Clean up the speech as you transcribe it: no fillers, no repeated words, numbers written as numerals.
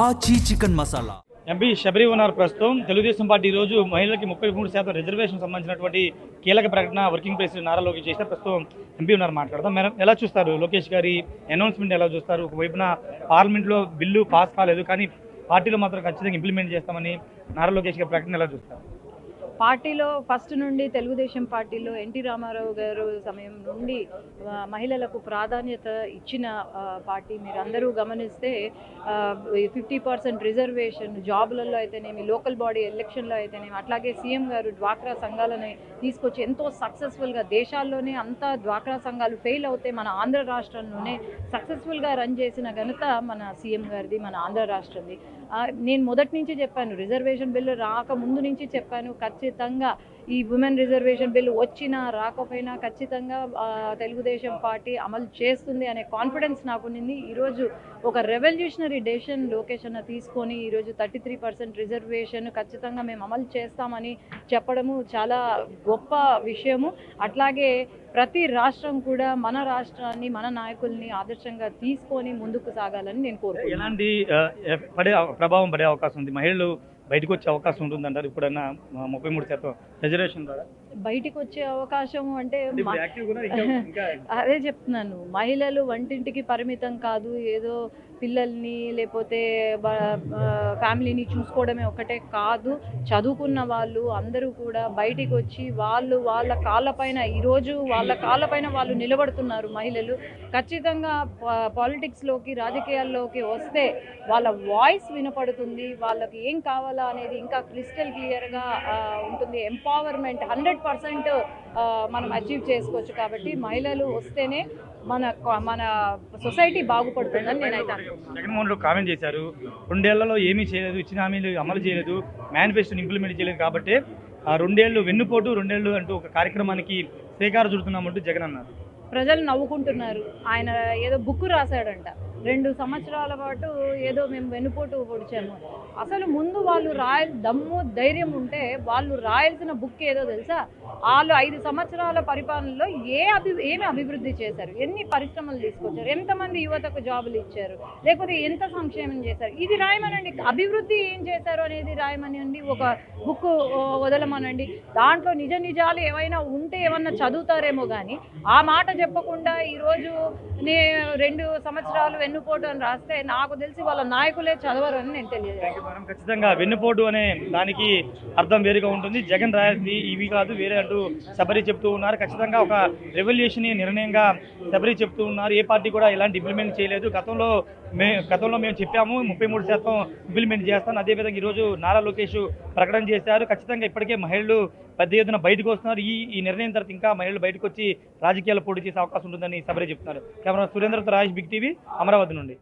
ఆచి chicken masala. MP Sabari ఉన్నారు ప్రస్తుతం. తెలుగుదేశం పార్టీ ఈ రోజు మహిళలకి 33% రిజర్వేషన్ సంబంధించినటువంటి కీలక ప్రకటన వర్కింగ్ ప్రెసిడెంట్ నారా లోకేష్ చేస్తే ప్రస్తుతం ఎంపీ ఉన్నారు మాట్లాడదాం. మేడం, ఎలా చూస్తారు లోకేష్ గారి అనౌన్స్మెంట్? ఎలా చూస్తారు? ఒకవైపున పార్లమెంట్లో బిల్లు పాస్ కాలేదు, కానీ పార్టీలో మాత్రం ఖచ్చితంగా ఇంప్లిమెంట్ చేస్తామని నారా లోకేష్ గారి ప్రకటన ఎలా చూస్తారు? పార్టీలో ఫస్ట్ నుండి తెలుగుదేశం పార్టీలో ఎన్టీ రామారావు గారు సమయం నుండి మహిళలకు ప్రాధాన్యత ఇచ్చిన పార్టీ. మీరు అందరూ గమనిస్తే 50% రిజర్వేషన్ జాబులలో అయితేనేమి, లోకల్ బాడీ ఎలక్షన్లో అయితేనేమి, అట్లాగే సీఎం గారు డ్వాక్రా సంఘాలని తీసుకొచ్చి ఎంతో సక్సెస్ఫుల్గా, దేశాల్లోనే అంతా డ్వాక్రా సంఘాలు ఫెయిల్ అవుతే మన ఆంధ్ర రాష్ట్రంలోనే సక్సెస్ఫుల్గా రన్ చేసిన ఘనత మన సీఎం గారిది, మన ఆంధ్ర రాష్ట్రంది. నేను మొదటి నుంచి చెప్పాను, రిజర్వేషన్ బిల్లు రాకముందు నుంచి చెప్పాను, ఖచ్చితంగా ఈ ఉమెన్ రిజర్వేషన్ బిల్లు వచ్చినా రాకపోయినా ఖచ్చితంగా తెలుగుదేశం పార్టీ అమలు చేస్తుంది అనే కాన్ఫిడెన్స్ నాకు ఉంది. ఈరోజు ఒక రెవల్యూషనరీ డెసిషన్ లోకేష్ అన్న తీసుకొని ఈరోజు 33% రిజర్వేషన్ ఖచ్చితంగా మేము అమలు చేస్తామని చెప్పడము చాలా గొప్ప విషయము. అట్లాగే ప్రతి రాష్ట్రం కూడా మన రాష్ట్రాన్ని, మన నాయకుల్ని ఆదర్శంగా తీసుకొని ముందుకు సాగాలని నేను కోరుకుంటున్నాను. ఎలాంటి ప్రభావం పడే అవకాశం ఉంది? మహిళలు బయటకు వచ్చే అవకాశం ఉంటుందంటారు ఇప్పుడన్నా 33% రిజర్వేషన్ ద్వారా? బయటికి వచ్చే అవకాశం అంటే అదే చెప్తున్నాను, మహిళలు వంటింటికి పరిమితం కాదు, ఏదో పిల్లల్ని లేకపోతే ఫ్యామిలీని చూసుకోవడమే ఒకటే కాదు. చదువుకున్న వాళ్ళు అందరూ కూడా బయటికి వచ్చి వాళ్ళ కాళ్ళపైన ఈరోజు వాళ్ళ కాళ్ళపైన వాళ్ళు నిలబడుతున్నారు. మహిళలు ఖచ్చితంగా పాలిటిక్స్లోకి, రాజకీయాల్లోకి వస్తే వాళ్ళ వాయిస్ వినపడుతుంది. వాళ్ళకి ఏం కావాలా అనేది ఇంకా క్రిస్టల్ క్లియర్గా ఉంటుంది. ఎంపవర్మెంట్ 100% మనం అచీవ్ చేసుకోవచ్చు. కాబట్టి మహిళలు వస్తేనే మన సొసైటీ బాగుపడుతుందని నేనైతే అనుకుంటున్నాను. జగన్మోహన్ రెడ్డి కామెంట్ చేశారు, 2 ఏళ్లలో ఏమీ చేయలేదు, ఇచ్చిన హామీలు అమలు చేయలేదు, మేనిఫెస్టోని ఇంప్లిమెంట్ చేయలేదు, కాబట్టి 2 ఏళ్ళు వెన్నుపోటు 2 ఏళ్ళు అంటూ ఒక కార్యక్రమానికి శ్రీకారం చుడుతున్నామంటూ జగన్ అన్నారు. ప్రజలు నవ్వుకుంటున్నారు. ఆయన ఏదో బుక్ రాశాడంట, 2 సంవత్సరాల పాటు ఏదో మేము వెన్నుపోటు పొడిచాము. అసలు ముందు వాళ్ళు దమ్ము ధైర్యం ఉంటే వాళ్ళు రాయాల్సిన బుక్ ఏదో తెలుసా? వాళ్ళు 5 సంవత్సరాల పరిపాలనలో ఏమి అభివృద్ధి చేశారు, ఎన్ని పరిశ్రమలు తీసుకొచ్చారు, ఎంతమంది యువతకు జాబులు ఇచ్చారు, లేకపోతే ఎంత సంక్షేమం చేశారు, ఇది రాయమనండి. అభివృద్ధి ఏం చేశారు అనేది రాయమనండి, ఒక బుక్ వదలమనండి. దాంట్లో నిజాలు ఏమైనా ఉంటే ఏమన్నా చదువుతారేమో, కానీ ఆ మాట చెప్పకుండా ఈరోజు 2 సంవత్సరాలు వెన్నుపోటు అని రాస్తే నాకు తెలిసి వాళ్ళ నాయకులే చదవరు అని నేను తెలియజేస్తాను. ఖచ్చితంగా వెన్నుపోటు అనే దానికి అర్థం వేరుగా ఉంటుంది. జగన్ రాయాల్సింది ఇవి కాదు వేరే అంటూ శబరి చెప్తూ ఉన్నారు. ఖచ్చితంగా ఒక రెవల్యూషన్ నిర్ణయంగా శబరి చెప్తూ ఉన్నారు. ఏ పార్టీ కూడా ఇలాంటి ఇంప్లిమెంట్ చేయలేదు. గతంలో మేము చెప్పాము 33% ఇంప్లిమెంట్ చేస్తాను. అదేవిధంగా ఈరోజు నారా లోకేష్ ప్రకటన చేశారు. ఖచ్చితంగా ఇప్పటికే మహిళలు పెద్ద ఎత్తున బయటకు వస్తున్నారు. ఈ నిర్ణయం తర్వాత ఇంకా మహిళలు బయటకు వచ్చి రాజకీయాలు పోటీ చేసే అవకాశం ఉంటుందని శబరి చెప్తున్నారు. కెమెరా సురేంద్రతో రాజేష్, బిగ్ టీవీ, అమరావతి నుండి.